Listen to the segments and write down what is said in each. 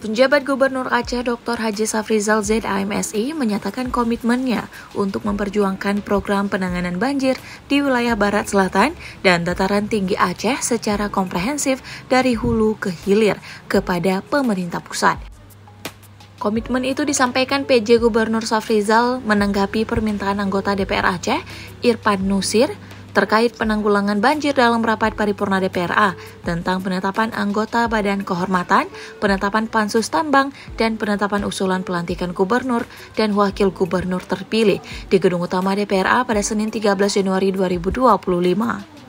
Penjabat Gubernur Aceh Dr. Haji Safrizal ZAMSI menyatakan komitmennya untuk memperjuangkan program penanganan banjir di wilayah Barat Selatan dan dataran tinggi Aceh secara komprehensif dari hulu ke hilir kepada pemerintah pusat. Komitmen itu disampaikan PJ Gubernur Safrizal menanggapi permintaan anggota DPR Aceh, Irfan Nusir, terkait penanggulangan banjir dalam rapat paripurna DPRA tentang penetapan anggota Badan Kehormatan, penetapan Pansus Tambang, dan penetapan usulan pelantikan gubernur dan wakil gubernur terpilih di Gedung Utama DPRA pada Senin 13 Januari 2025.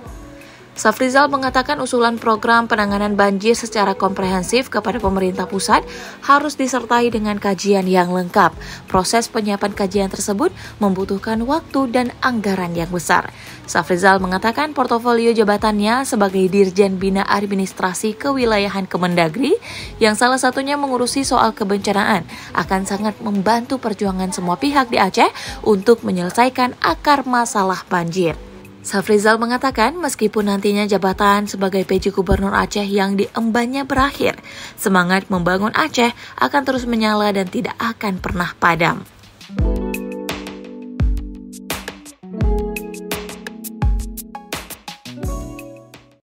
Safrizal mengatakan usulan program penanganan banjir secara komprehensif kepada pemerintah pusat harus disertai dengan kajian yang lengkap. Proses penyiapan kajian tersebut membutuhkan waktu dan anggaran yang besar. Safrizal mengatakan portofolio jabatannya sebagai Dirjen Bina Administrasi Kewilayahan Kemendagri, yang salah satunya mengurusi soal kebencanaan, akan sangat membantu perjuangan semua pihak di Aceh untuk menyelesaikan akar masalah banjir. Safrizal mengatakan meskipun nantinya jabatan sebagai PJ Gubernur Aceh yang diembannya berakhir, semangat membangun Aceh akan terus menyala dan tidak akan pernah padam.